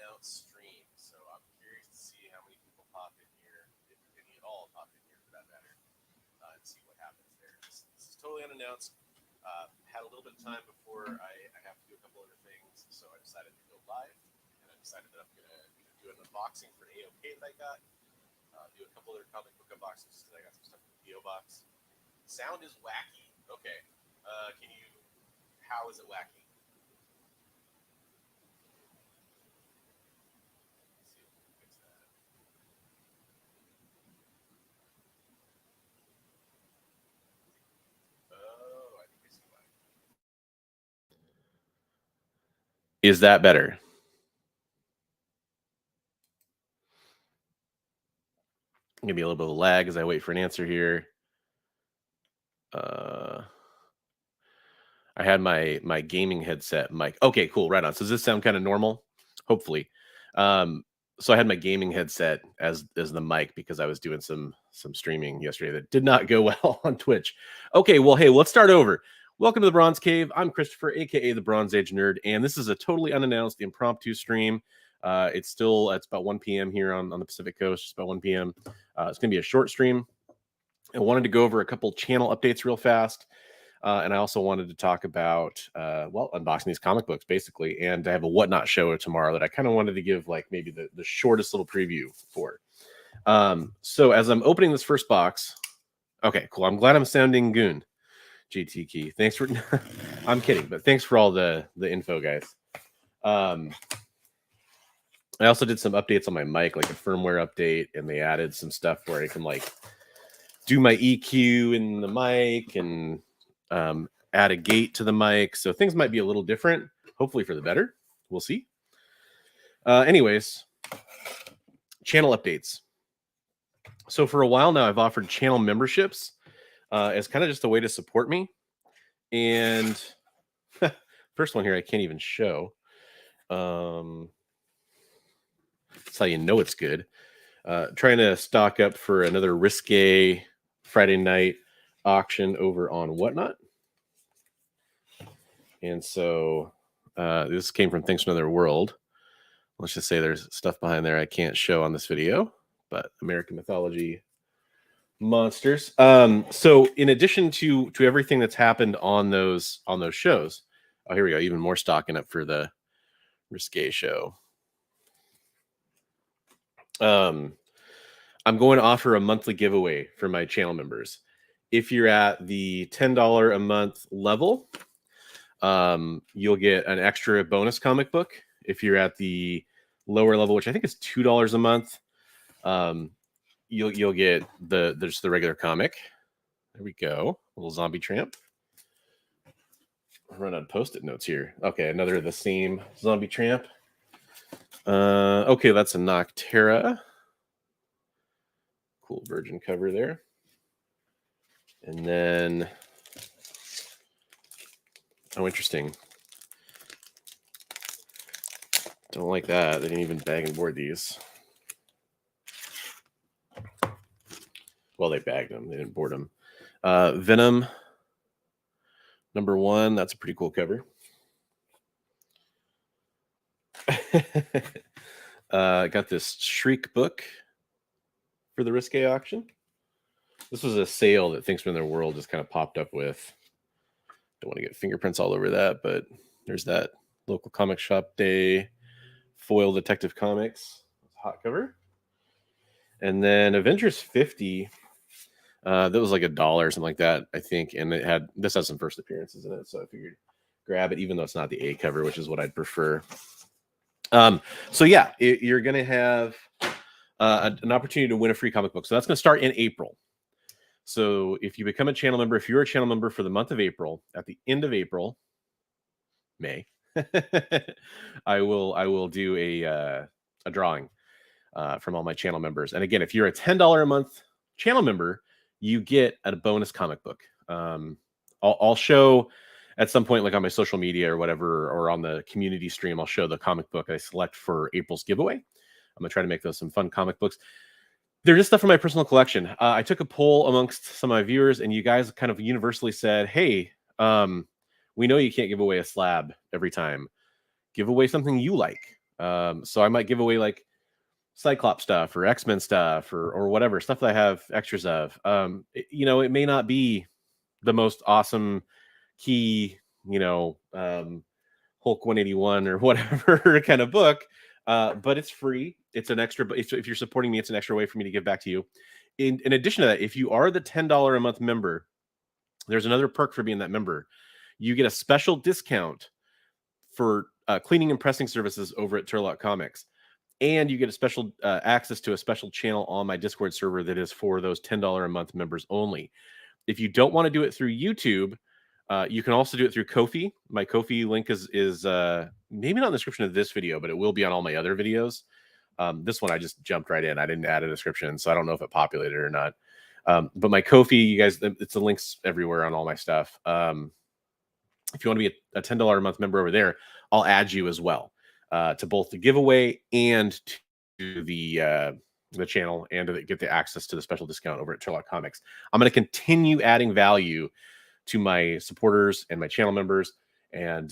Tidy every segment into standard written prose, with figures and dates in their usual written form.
unannounced stream, so I'm curious to see how many people pop in here, if any at all pop in here for that matter, and see what happens there. This is totally unannounced. Had a little bit of time before I have to do a couple other things, so I decided to go live, and I decided that I'm going to do an unboxing for an AOK that I got, do a couple other comic book unboxings because I got some stuff from the PO box. Sound is wacky. Okay. Can you? How is it wacky? Let's see if we can fix that. Oh, I think I see why. Is that better? Give me a little bit of a lag as I wait for an answer here. I had my gaming headset mic. Okay, cool, right on. So does this sound kind of normal? Hopefully. So I had my gaming headset as the mic because I was doing some streaming yesterday that did not go well on Twitch. Okay, well, hey, let's start over. Welcome to the Bronze Cave. I'm Christopher, aka the Bronze Age Nerd, and this is a totally unannounced impromptu stream. It's about 1 p.m. here on the Pacific Coast. It's about 1 p.m. It's gonna be a short stream. I wanted to go over a couple channel updates real fast. And I also wanted to talk about, unboxing these comic books, basically. And I have a Whatnot show tomorrow that I kind of wanted to give, like, maybe the shortest little preview for. So as I'm opening this first box, okay, cool. I'm glad I'm sounding goon, GT Key. Thanks for, I'm kidding, but thanks for all the info, guys. I also did some updates on my mic, like a firmware update, and they added some stuff where I can, like, do my EQ in the mic and add a gate to the mic, so things might be a little different, hopefully for the better. We'll see. Anyways, channel updates. So for a while now, I've offered channel memberships as kind of just a way to support me. And first one here, I can't even show. That's how you know it's good. Trying to stock up for another risque Friday night auction over on Whatnot. And so this came from Things from Another World. Let's just say there's stuff behind there I can't show on this video, but American mythology monsters. So in addition to everything that's happened on those shows, oh, here we go, even more stocking up for the risque show. I'm going to offer a monthly giveaway for my channel members. If you're at the $10 a month level, you'll get an extra bonus comic book. If you're at the lower level, which I think is $2 a month, you'll get the regular comic. There we go, a little zombie tramp. Run on post-it notes here. Okay, another of the same zombie tramp. Okay, that's a Noctera. Cool virgin cover there. And then, oh, interesting. Don't like that. They didn't even bag and board these. Well, they bagged them. They didn't board them. Venom #1. That's a pretty cool cover. Got this Shriek book for the risque auction. This was a sale that Things from Their World just kind of popped up with. Don't want to get fingerprints all over that, but there's that local comic shop day foil Detective Comics hot cover. And then Avengers 50, that was like $1 or something like that, I think. And this has some first appearances in it, so I figured grab it, even though it's not the A cover, which is what I'd prefer. So yeah, you're gonna have an opportunity to win a free comic book. So that's gonna start in April. So if you become a channel member, if you're a channel member for the month of April, at the end of April, May, I will do a drawing from all my channel members. And again, if you're a $10 a month channel member, you get a bonus comic book. I'll show at some point, like on my social media or whatever, or on the community stream, I'll show the comic book I select for April's giveaway. I'm gonna try to make those some fun comic books. They're just stuff from my personal collection. I took a poll amongst some of my viewers, and you guys kind of universally said, hey, we know you can't give away a slab every time. Give away something you like. So I might give away like Cyclops stuff or X-Men stuff or whatever stuff that I have extras of. It may not be the most awesome key, Hulk 181 or whatever kind of book, but it's free. It's an extra. If you're supporting me, it's an extra way for me to give back to you. In addition to that, if you are the $10 a month member, there's another perk for being that member. You get a special discount for cleaning and pressing services over at Turlock Comics. And you get a special access to a special channel on my Discord server that is for those $10 a month members only. If you don't want to do it through YouTube, you can also do it through Ko-fi. My Ko-fi link is maybe not in the description of this video, but it will be on all my other videos. This one I just jumped right in. I didn't add a description, so I don't know if it populated or not. But my Ko-fi, you guys, it's the links everywhere on all my stuff. If you want to be a $10 a month member over there, I'll add you as well to both the giveaway and to the channel, and to get the access to the special discount over at Turlock Comics. I'm going to continue adding value to my supporters and my channel members, and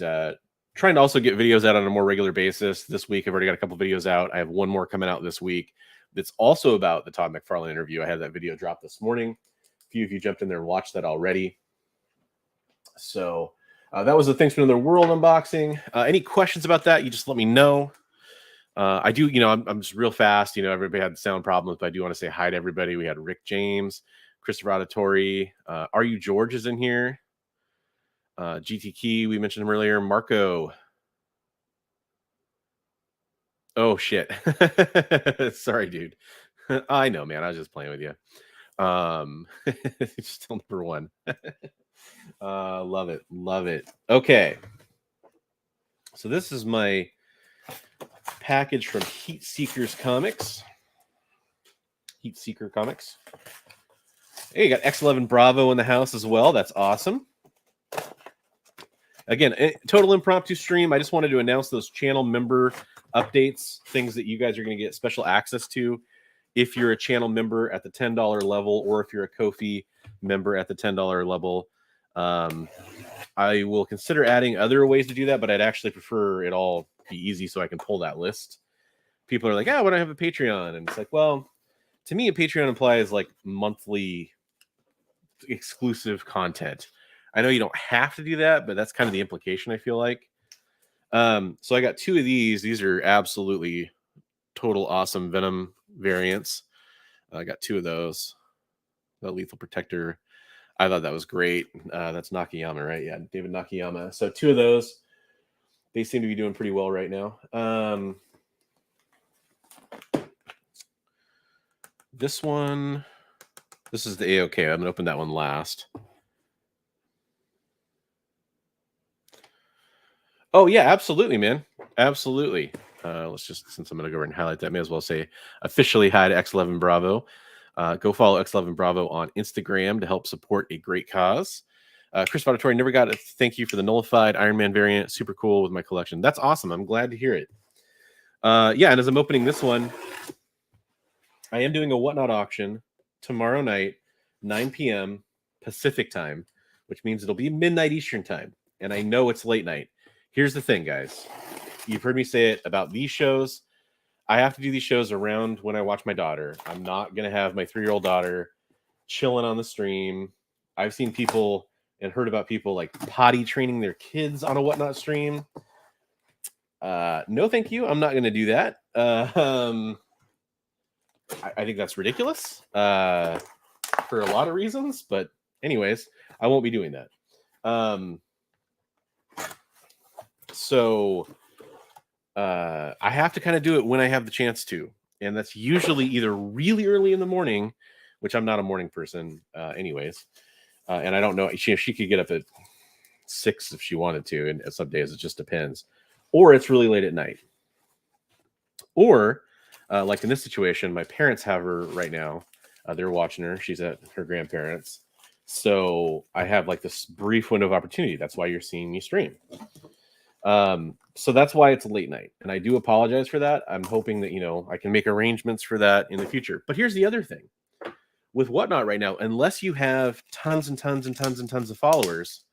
trying to also get videos out on a more regular basis. This week, I've already got a couple videos out. I have one more coming out this week that's also about the Todd McFarlane interview. I had that video dropped this morning. A few of you jumped in there and watched that already. So that was the Things from Another World unboxing. Any questions about that, you just let me know. I do, I'm just real fast. Everybody had sound problems, but I do want to say hi to everybody. We had Rick James, Christopher Auditory. Are You George is in here. GT Key, we mentioned him earlier. Marco. Oh, shit. Sorry, dude. I know, man. I was just playing with you. Still number one. Love it. Love it. Okay. So this is my package from Heat Seekers Comics. Heat Seeker Comics. Hey, you got X11 Bravo in the house as well. That's awesome. Again, total impromptu stream. I just wanted to announce those channel member updates, things that you guys are going to get special access to if you're a channel member at the $10 level, or if you're a Ko-fi member at the $10 level. I will consider adding other ways to do that, but I'd actually prefer it all be easy so I can pull that list. People are like, why don't I have a Patreon? And it's like, well, to me, a Patreon implies like monthly exclusive content. I know you don't have to do that, but that's kind of the implication, I feel like. So I got two of these. These are absolutely total awesome Venom variants. I got two of those. The Lethal Protector. I thought that was great. That's Nakayama, right? Yeah, David Nakayama. So two of those. They seem to be doing pretty well right now. This one, this is the AOK. I'm going to open that one last. Oh, yeah, absolutely, man. Absolutely. Let's just, since I'm going to go over and highlight that, may as well say officially hi to X11 Bravo. Go follow X11 Bravo on Instagram to help support a great cause. Chris Auditory, never got it. Thank you for the nullified Iron Man variant. Super cool with my collection. That's awesome. I'm glad to hear it. Yeah, and as I'm opening this one, I am doing a Whatnot auction tomorrow night, 9 p.m. Pacific time, which means it'll be midnight Eastern time. And I know it's late night. Here's the thing, guys. You've heard me say it about these shows. I have to do these shows around when I watch my daughter. I'm not going to have my 3-year-old daughter chilling on the stream. I've seen people and heard about people like potty training their kids on a Whatnot stream. No, thank you. I'm not going to do that. I think that's ridiculous for a lot of reasons. But anyways, I won't be doing that. So I have to kind of do it when I have the chance to. And that's usually either really early in the morning, which I'm not a morning person anyways. And I don't know if she could get up at 6 if she wanted to. And some days it just depends. Or it's really late at night. Or like in this situation, my parents have her right now. They're watching her. She's at her grandparents'. So I have like this brief window of opportunity. That's why you're seeing me stream. So that's why it's late night. And I do apologize for that. I'm hoping that, I can make arrangements for that in the future. But here's the other thing. With Whatnot right now, unless you have tons and tons and tons and tons of followers,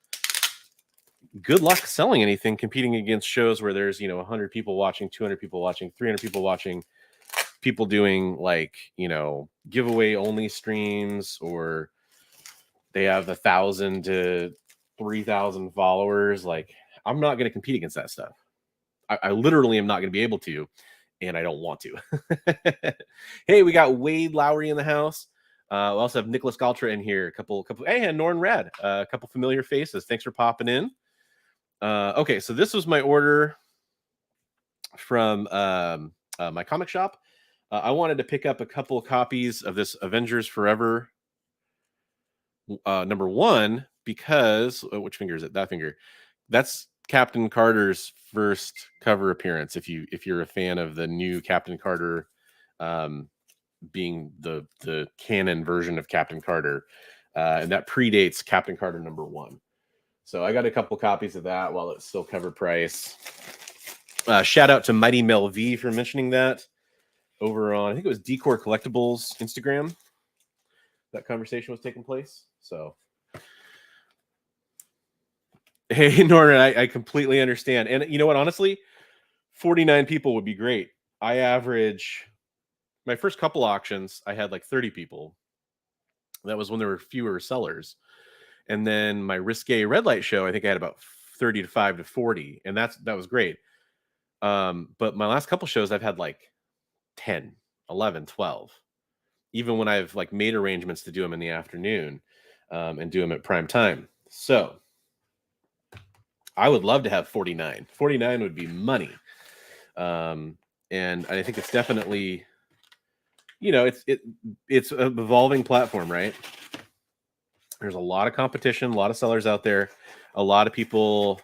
good luck selling anything competing against shows where there's 100 people watching, 200 people watching, 300 people watching, people doing like giveaway only streams, or they have 1,000 to 3,000 followers. Like, I'm not going to compete against that stuff. I literally am not going to be able to, and I don't want to. Hey, we got Wade Lowry in the house. We also have Nicholas Galtra in here. A couple. Hey, and Norn Rad. A couple familiar faces. Thanks for popping in. Okay, so this was my order from my comic shop. I wanted to pick up a couple of copies of this Avengers Forever #1 because which finger is it? That finger. That's Captain Carter's first cover appearance. If you're a fan of the new Captain Carter, being the canon version of Captain Carter, and that predates Captain Carter #1. So I got a couple copies of that while it's still cover price. Shout out to Mighty Mel V for mentioning that over on, I think it was Decor Collectibles Instagram. That conversation was taking place. So, hey, Norman, I completely understand. And you know what? Honestly, 49 people would be great. I average, my first couple auctions, I had like 30 people. That was when there were fewer sellers. And then my Risque Red Light show, I think I had about 35 to 40. And that was great. But my last couple shows, I've had like 10, 11, 12. Even when I've like made arrangements to do them in the afternoon, and do them at prime time. So I would love to have 49. 49 would be money. And I think it's definitely, it's an evolving platform, right? There's a lot of competition, a lot of sellers out there, a lot of people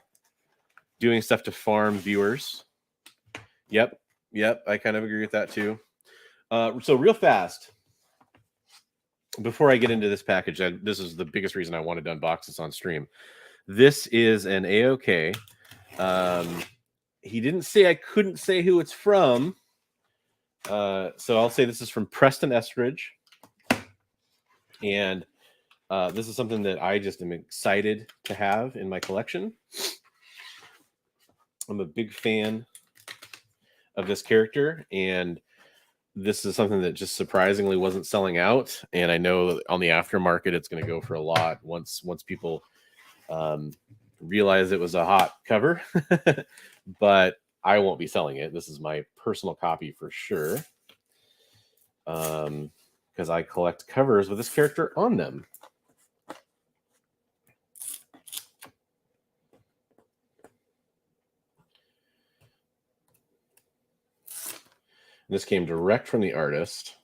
doing stuff to farm viewers. Yep. I kind of agree with that too. So real fast, before I get into this package, this is the biggest reason I wanted to unbox this on stream. This is an AOK. He didn't say I couldn't say who it's from. So I'll say this is from Preston Estridge. And this is something that I just am excited to have in my collection. I'm a big fan of this character, and this is something that just surprisingly wasn't selling out. And I know on the aftermarket, it's going to go for a lot once people realize it was a hot cover. But I won't be selling it. This is my personal copy for sure, because I collect covers with this character on them. This came direct from the artist.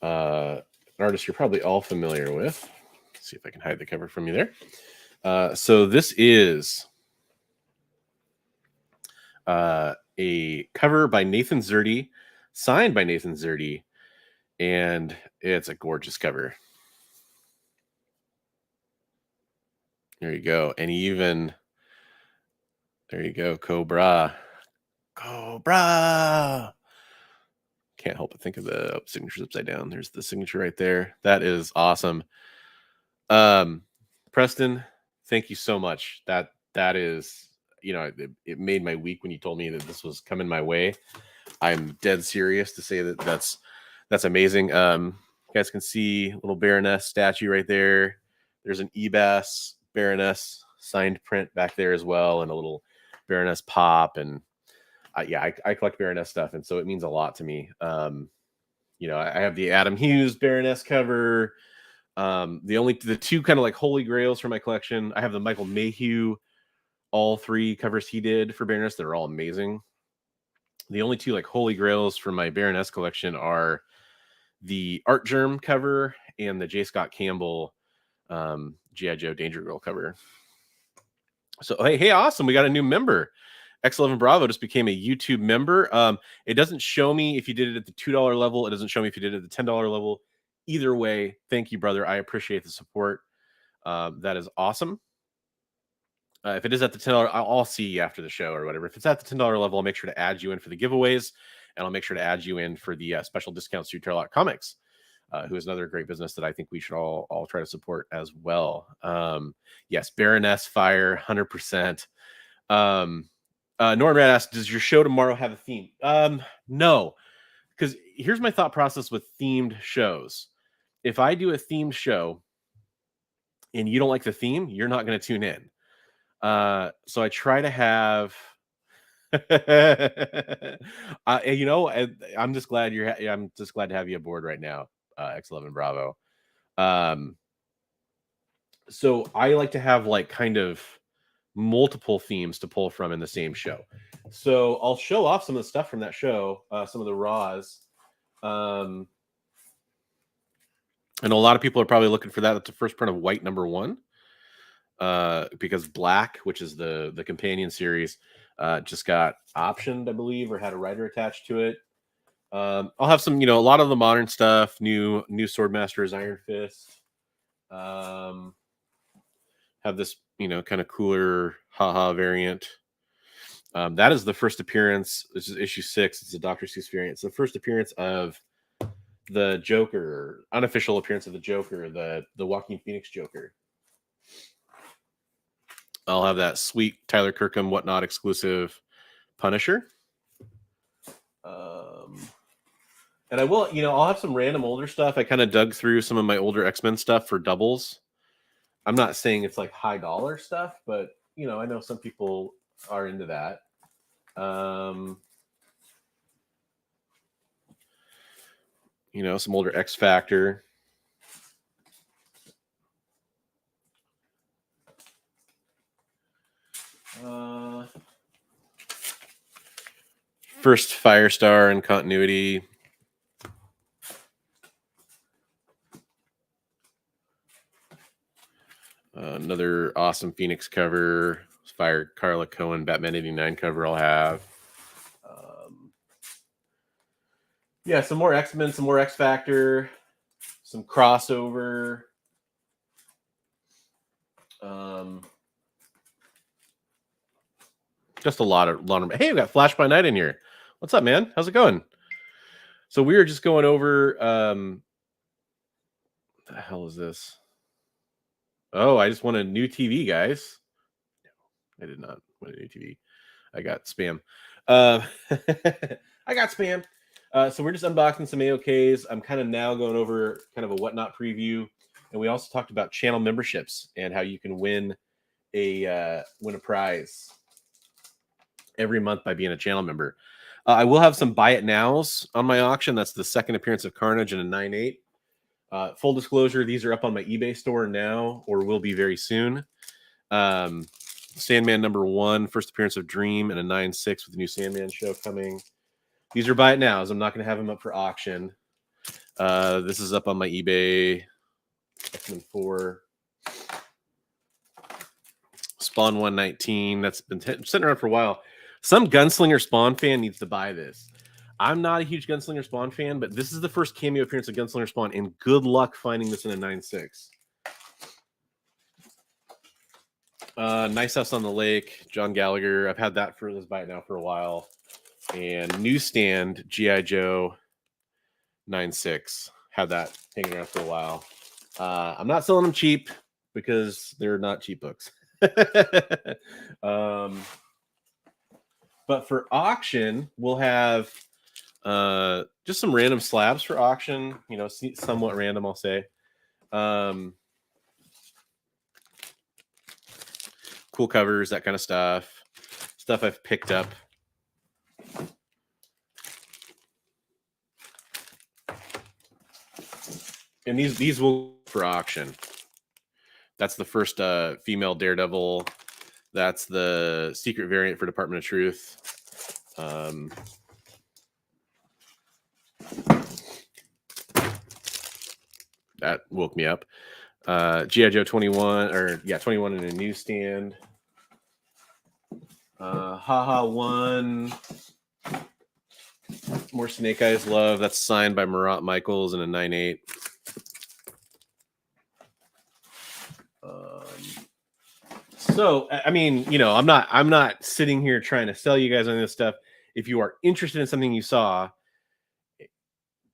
An artist you're probably all familiar with. Let's see if I can hide the cover from you there. So this is a cover by Nathan Zerdy, signed by Nathan Zerdy, and it's a gorgeous cover. There you go. And even, there you go, Cobra. Can't help but think of the signatures upside down. There's the signature right there. That is awesome. Preston, thank you so much. That is, it made my week when you told me that this was coming my way. I'm dead serious to say that that's amazing. You guys can see a little Baroness statue right there. There's an Ebass Baroness signed print back there as well, and a little Baroness pop. And I collect Baroness stuff, and so it means a lot to me. I have the Adam Hughes Baroness cover. The two kind of like holy grails for my collection. I have the Michael Mayhew, all three covers he did for Baroness. They're all amazing. The only two like holy grails for my Baroness collection are the Art Germ cover and the J. Scott Campbell G.I. Joe Danger Girl cover. So hey, awesome. We got a new member. X11 Bravo just became a YouTube member. It doesn't show me if you did it at the $2 level. It doesn't show me if you did it at the $10 level. Either way, thank you, brother. I appreciate the support. That is awesome. If it is at the $10, I'll see you after the show or whatever. If it's at the $10 level, I'll make sure to add you in for the giveaways, and I'll make sure to add you in for the special discounts through Terlock Comics. who is another great business that I think we should all try to support as well. Yes, Baroness Fire, 100%. Norman asked, does your show tomorrow have a theme? No, because here's my thought process with themed shows. If I do a themed show and you don't like the theme, you're not going to tune in. So I try to have I'm just glad I'm just glad to have you aboard right now, X11 Bravo. So I like to have like kind of multiple themes to pull from in the same show. So I'll show off some of the stuff from that show, some of the raws. And a lot of people are probably looking for that. That's the first print of White #1. Because Black, which is the companion series, just got optioned, I believe, or had a writer attached to it. I'll have some, a lot of the modern stuff, new Swordmaster's Iron Fist. Have this, kind of cooler haha variant. That is the first appearance. This is issue 6. It's a Dr. Seuss variant. It's the first appearance of the Joker, unofficial appearance of the Joker, the Joaquin Phoenix Joker. I'll have that sweet Tyler Kirkham Whatnot exclusive Punisher. And I will, I'll have some random older stuff. I kind of dug through some of my older X-Men stuff for doubles. I'm not saying it's like high dollar stuff, but I know some people are into that. Some older X Factor. First Firestar in continuity. Another awesome Phoenix cover. Fire Carla Cohen Batman 89 cover I'll have. Yeah, some more X-Men, some more X Factor, some crossover. Just a lot of. Hey, we got Flash by Night in here. What's up, man? How's it going? So we were just going over. What the hell is this? Oh, I just won a new TV, guys. No, I did not win a new TV. I got spam. I got spam. So we're just unboxing some AOKs. I'm kind of now going over kind of a Whatnot preview, and we also talked about channel memberships and how you can win a prize every month by being a channel member. I will have some buy it nows on my auction. That's the second appearance of Carnage in a 9.8. Full disclosure, these are up on my eBay store now, or will be very soon. Sandman #1, first appearance of Dream in a 9.6 with the new Sandman show coming. These are buy it nows. I'm not going to have them up for auction. This is up on my eBay. X-Men 4. Spawn 119. That's been sitting around for a while. Some Gunslinger Spawn fan needs to buy this. I'm not a huge Gunslinger Spawn fan, but this is the first cameo appearance of Gunslinger Spawn, and good luck finding this in a 9.6. Nice House on the Lake, John Gallagher. I've had that for this buy it now for a while. And Newsstand, G.I. Joe 9.6. Had that hanging around for a while. I'm not selling them cheap because they're not cheap books. But for auction, we'll have just some random slabs for auction, somewhat random, I'll say. Cool covers, that kind of stuff. Stuff I've picked up. And these will for auction. That's the first female Daredevil. That's the secret variant for Department of Truth. That woke me up. G.I. Joe 21, 21 in a newsstand. Haha 1. More Snake Eyes Love. That's signed by Marat Michaels in a 9.8. So, I mean, I'm not sitting here trying to sell you guys on this stuff. If you are interested in something you saw,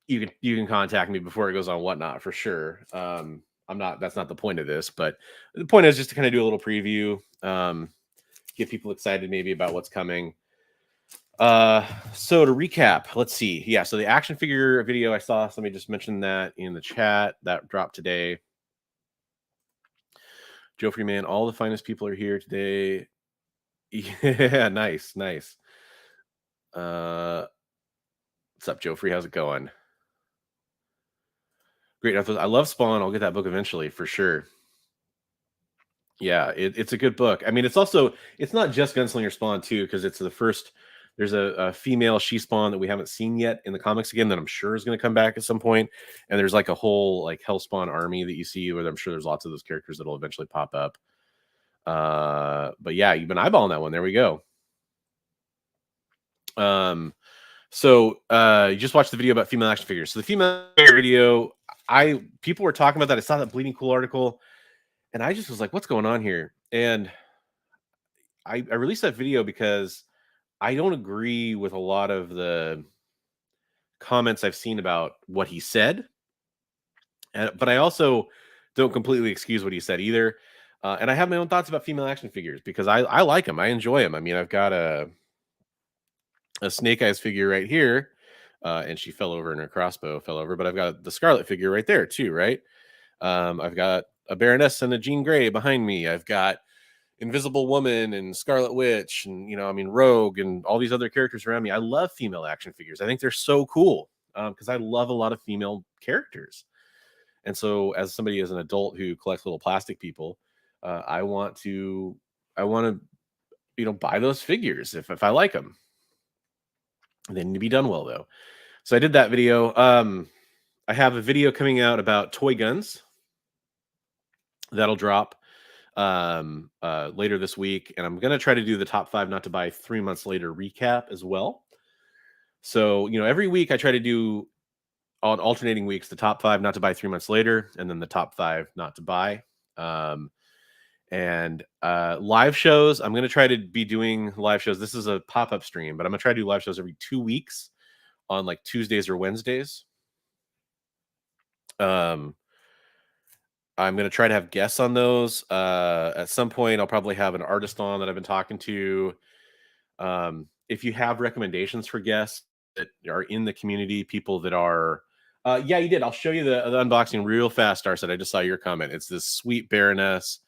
you can contact me before it goes on Whatnot for sure. That's not the point of this, but the point is just to kind of do a little preview, get people excited maybe about what's coming. So to recap, let's see. Yeah, so the action figure video I saw, somebody just mentioned that in the chat that dropped today. Joe Freeman, all the finest people are here today. Yeah, nice. What's up, Joe Free? How's it going? Great. I love Spawn. I'll get that book eventually for sure. Yeah, it's a good book. I mean, it's not just Gunslinger Spawn too, because it's the first. There's a female she Spawn that we haven't seen yet in the comics again that I'm sure is going to come back at some point. And there's like a whole like Hellspawn army that you see where I'm sure there's lots of those characters that'll eventually pop up. But yeah, you've been eyeballing that one. There we go. You just watched the video about female action figures. So the female video, people were talking about that. I saw that Bleeding Cool article, and I just was like, what's going on here? And I released that video because I don't agree with a lot of the comments I've seen about what he said. But I also don't completely excuse what he said either. And I have my own thoughts about female action figures because I like them. I enjoy them. I mean, I've got a Snake Eyes figure right here. And she fell over and her crossbow fell over, but I've got the Scarlet figure right there too, right? I've got a Baroness and a Jean Grey behind me. I've got Invisible Woman and Scarlet Witch and Rogue and all these other characters around me. I love female action figures. I think they're so cool because I love a lot of female characters. And so as an adult who collects little plastic people, I want to buy those figures if I like them. They need to be done well though. So I did that video. I have a video coming out about toy guns that'll drop later this week, and I'm gonna try to do the top 5 not to buy 3 months later recap as well. So every week I try to do on alternating weeks the top 5 not to buy 3 months later, and then the top 5 not to buy. And live shows, I'm gonna try to be doing live shows. This is a pop-up stream, but I'm gonna try to do live shows every 2 weeks on like Tuesdays or Wednesdays. I'm going to try to have guests on those. At some point, I'll probably have an artist on that I've been talking to. If you have recommendations for guests that are in the community, people that are, yeah, you did. I'll show you the unboxing real fast, Arset. I just saw your comment. It's this sweet Baroness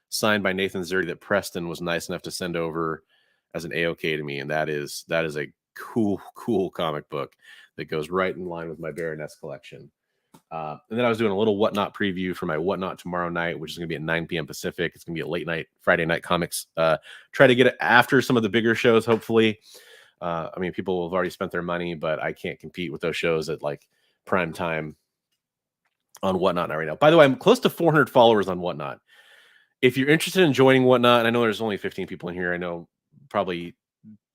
signed by Nathan Zerdy that Preston was nice enough to send over as an AOK to me. And that is a cool comic book that goes right in line with my Baroness collection. And then I was doing a little Whatnot preview for my Whatnot tomorrow night, which is going to be at 9 p.m. Pacific. It's going to be a late night, Friday night comics. Try to get it after some of the bigger shows, hopefully. I mean, people have already spent their money, but I can't compete with those shows at like prime time on Whatnot right now. By the way, I'm close to 400 followers on Whatnot. If you're interested in joining Whatnot, and I know there's only 15 people in here. I know probably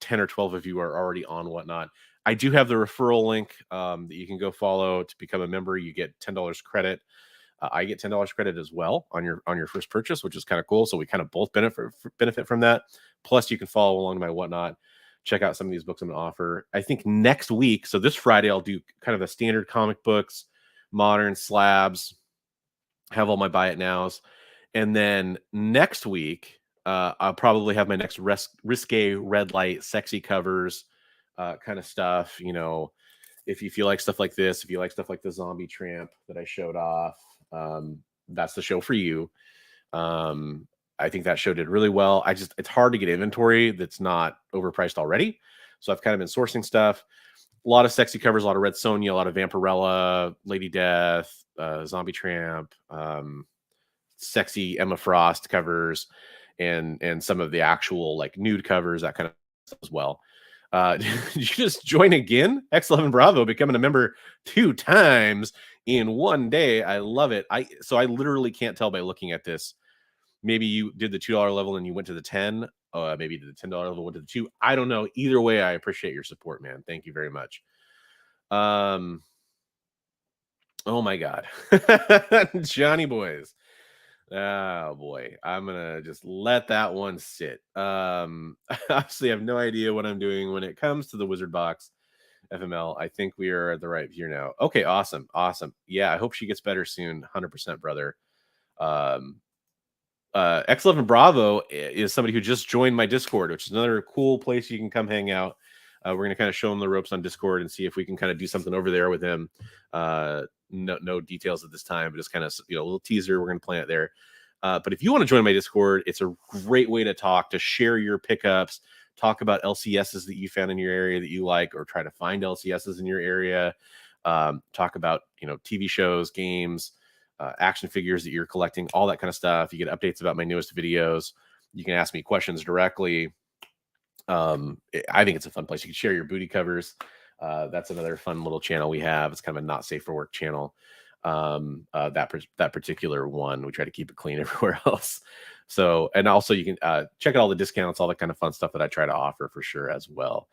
10 or 12 of you are already on Whatnot. I do have the referral link that you can go follow to become a member. You get $10 credit. I get $10 credit as well on your first purchase, which is kind of cool. So we kind of both benefit from that. Plus, you can follow along to my Whatnot. Check out some of these books I'm going to offer. I think next week, so this Friday, I'll do kind of the standard comic books, modern slabs, have all my buy it nows. And then next week, I'll probably have my next risque red light, sexy covers kind of stuff. If you like stuff like this, if you like stuff like the Zombie Tramp that I showed off, that's the show for you. I think that show did really well. It's hard to get inventory that's not overpriced already. So I've kind of been sourcing stuff. A lot of sexy covers, a lot of Red Sonja, a lot of Vampirella, Lady Death, Zombie Tramp, sexy Emma Frost covers, and some of the actual like nude covers, that kind of stuff as well. Did you just join again? X11 Bravo becoming a member 2 times in one day. I love it. I literally can't tell by looking at this. Maybe you did the $2 level and you went to the 10. Maybe you did the $10 level, went to the 2. I don't know. Either way, I appreciate your support, man. Thank you very much. Oh my God. Johnny Boys. Oh boy, I'm gonna just let that one sit. Obviously, I have no idea what I'm doing when it comes to the Wizard Box. FML. I think we are at the right here now. Okay, awesome, awesome. Yeah, I hope she gets better soon. 100%, brother. Um, X11 Bravo is somebody who just joined my Discord, which is another cool place you can come hang out. We're gonna kind of show him the ropes on Discord and see if we can kind of do something over there with him. No details at this time, but just kind of a little teaser. We're gonna plan it there. But if you want to join my Discord, it's a great way to talk, to share your pickups, talk about LCSs that you found in your area that you like, or try to find LCSs in your area. Talk about TV shows, games, action figures that you're collecting, all that kind of stuff. You get updates about my newest videos. You can ask me questions directly. I think it's a fun place. You can share your booty covers. That's another fun little channel we have. It's kind of a not safe for work channel. That particular one, we try to keep it clean everywhere else. So, and also you can check out all the discounts, all the kind of fun stuff that I try to offer for sure as well.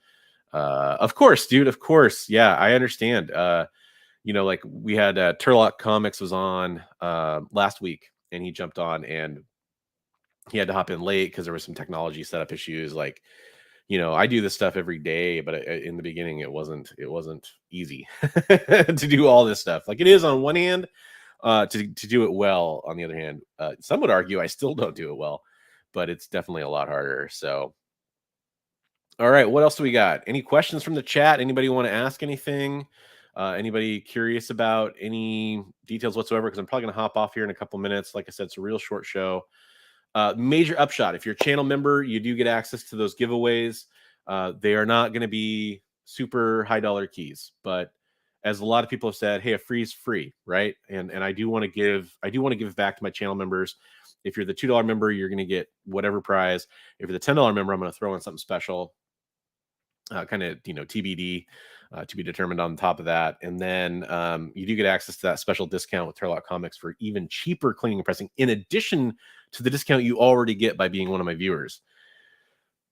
Of course, dude. Of course. Yeah, I understand. Like we had Turlock Comics was on last week, and he jumped on, and he had to hop in late because there was some technology setup issues. Like, I do this stuff every day, but in the beginning, it wasn't easy to do all this stuff. Like it is on one hand, to do it well. On the other hand, some would argue I still don't do it well, but it's definitely a lot harder. So, all right, what else do we got? Any questions from the chat? Anybody want to ask anything? Anybody curious about any details whatsoever? Because I'm probably going to hop off here in a couple minutes. Like I said, it's a real short show. Major upshot: if you're a channel member, you do get access to those giveaways. They are not going to be super high dollar keys, but as a lot of people have said, hey, a free is free, right? And I do want to give back to my channel members. If you're the $2 member, you're going to get whatever prize. If you're the $10 member, I'm going to throw in something special. Kind of TBD, to be determined on top of that. And then you do get access to that special discount with Turlock Comics for even cheaper cleaning and pressing, in addition to the discount you already get by being one of my viewers.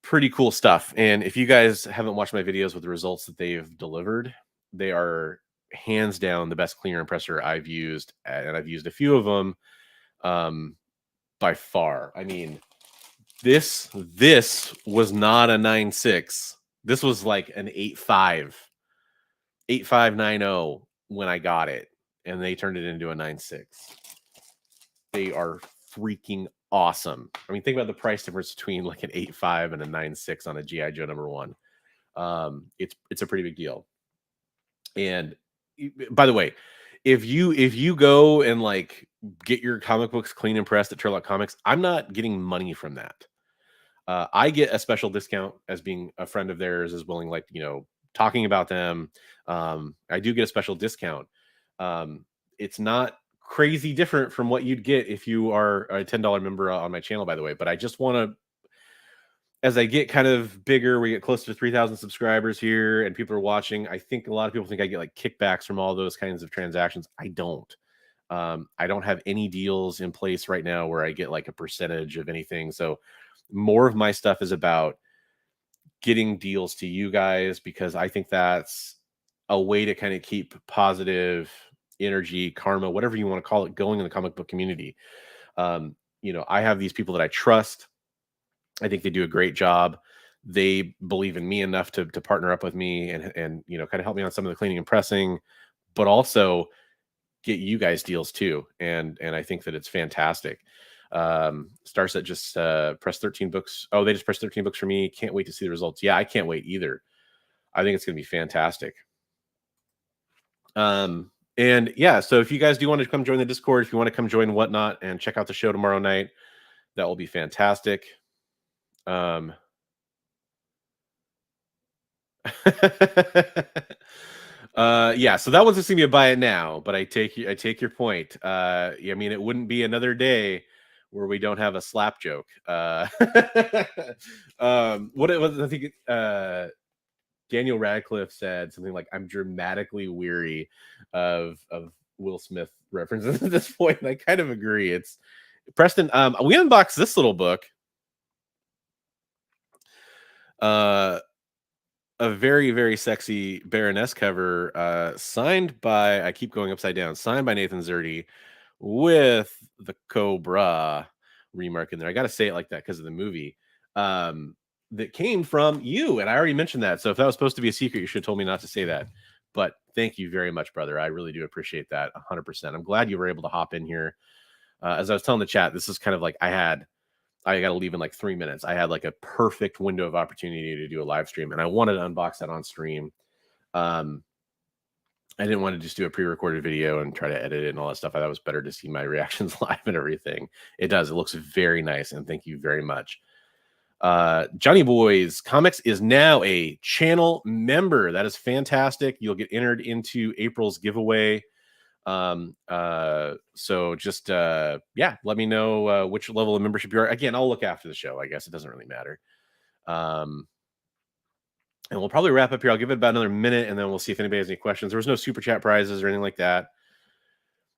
Pretty cool stuff. And if you guys haven't watched my videos with the results that they've delivered, they are hands down the best cleaner and presser I've used, and I've used a few of them by far. I mean, this was not a 9.6. This was like an 8.5, 8590 when I got it, and they turned it into a 9.6. They are freaking awesome. I mean, think about the price difference between like an 8.5 and a 9.6 on a GI Joe #1. It's a pretty big deal. And by the way, if you go and like get your comic books clean and pressed at Turlock Comics, I'm not getting money from that. I get a special discount as being a friend of theirs, as willing, like, talking about them. I do get a special discount. It's not crazy different from what you'd get if you are a $10 member on my channel, by the way. But I just want to, as I get kind of bigger, we get closer to 3,000 subscribers here and people are watching. I think a lot of people think I get like kickbacks from all those kinds of transactions. I don't. I don't have any deals in place right now where I get like a percentage of anything. So more of my stuff is about getting deals to you guys, because I think that's a way to kind of keep positive energy, karma, whatever you want to call it, going in the comic book community. I have these people that I trust. I think they do a great job. They believe in me enough to partner up with me and kind of help me on some of the cleaning and pressing, but also get you guys deals too. And I think that it's fantastic. Starset just pressed 13 books. Oh, they just pressed 13 books for me. Can't wait to see the results. Yeah, I can't wait either. I think it's going to be fantastic. And yeah, so if you guys do want to come join the Discord, if you want to come join Whatnot and check out the show tomorrow night, that will be fantastic. Yeah, so that one's just gonna be a buy it now, but I take your point. I mean, it wouldn't be another day where we don't have a slap joke. What it was, I think Daniel Radcliffe said something like, "I'm dramatically weary of Will Smith references at this point." And I kind of agree. It's Preston. We unboxed this little book. A very, very sexy Baroness cover, signed by, I keep going upside down, signed by Nathan Zerdy with the Cobra remark in there. I got to say it like that because of the movie. that came from you, and I already mentioned that. So if that was supposed to be a secret, you should have told me not to say that. But thank you very much, brother. I really do appreciate that 100%. I'm glad you were able to hop in here. As I was telling the chat, this is kind of like I got to leave in like 3 minutes. I had like a perfect window of opportunity to do a live stream, and I wanted to unbox that on stream. I didn't want to just do a pre-recorded video and try to edit it and all that stuff. I thought it was better to see my reactions live and everything. It does. It looks very nice, and thank you very much. Johnny Boys Comics is now a channel member. That is fantastic. You'll get entered into April's giveaway. So just yeah, let me know which level of membership you are. Again, I'll look after the show. I guess it doesn't really matter. And we'll probably wrap up here. I'll give it about another minute, and then we'll see if anybody has any questions. There was no super chat prizes or anything like that.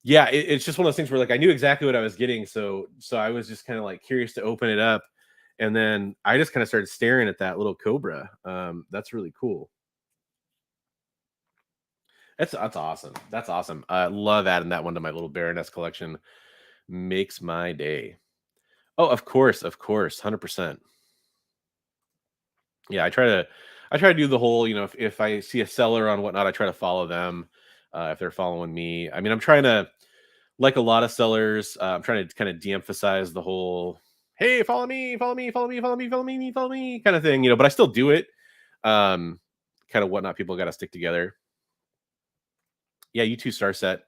Yeah, it's just one of those things where like I knew exactly what I was getting, so I was just kind of like curious to open it up, and then I just kind of started staring at that little cobra. That's really cool. That's awesome. That's awesome. I love adding that one to my little Baroness collection. Makes my day. Oh, of course, 100%. Yeah, I try to do the whole, if I see a seller on whatnot, I try to follow them if they're following me. I mean, I'm trying to, like a lot of sellers, I'm trying to kind of de-emphasize the whole, hey, follow me, follow me, follow me, follow me, follow me, follow me kind of thing, but I still do it. Kind of whatnot. People got to stick together. Yeah, you too, Starset.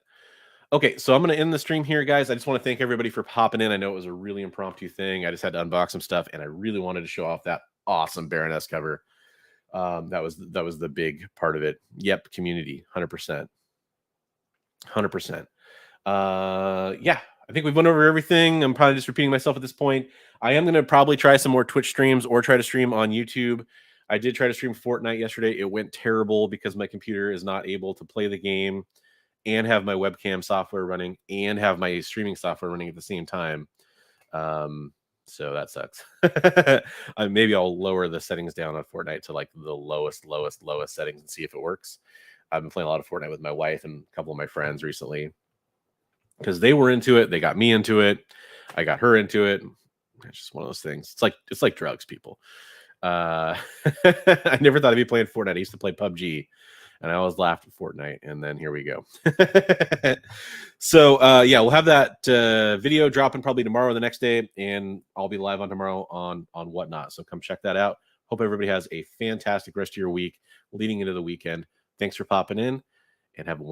Okay, so I'm going to end the stream here, guys. I just want to thank everybody for popping in. I know it was a really impromptu thing. I just had to unbox some stuff, and I really wanted to show off that awesome Baroness cover. That was the big part of it. Yep, community, 100%. Yeah, I think we've went over everything. I'm probably just repeating myself at this point. I am going to probably try some more Twitch streams or try to stream on YouTube. I did try to stream Fortnite yesterday. It went terrible because my computer is not able to play the game and have my webcam software running and have my streaming software running at the same time. So that sucks. Maybe I'll lower the settings down on Fortnite to like the lowest settings and see if it works. I've been playing a lot of Fortnite with my wife and a couple of my friends recently because they were into it. They got me into it. I got her into it. It's just one of those things. It's like drugs, people. I never thought I'd be playing Fortnite. I used to play PUBG, and I always laughed at Fortnite, and then here we go. So yeah, we'll have that video dropping probably tomorrow or the next day, and I'll be live on tomorrow on Whatnot. So come check that out. Hope everybody has a fantastic rest of your week leading into the weekend. Thanks for popping in, and have a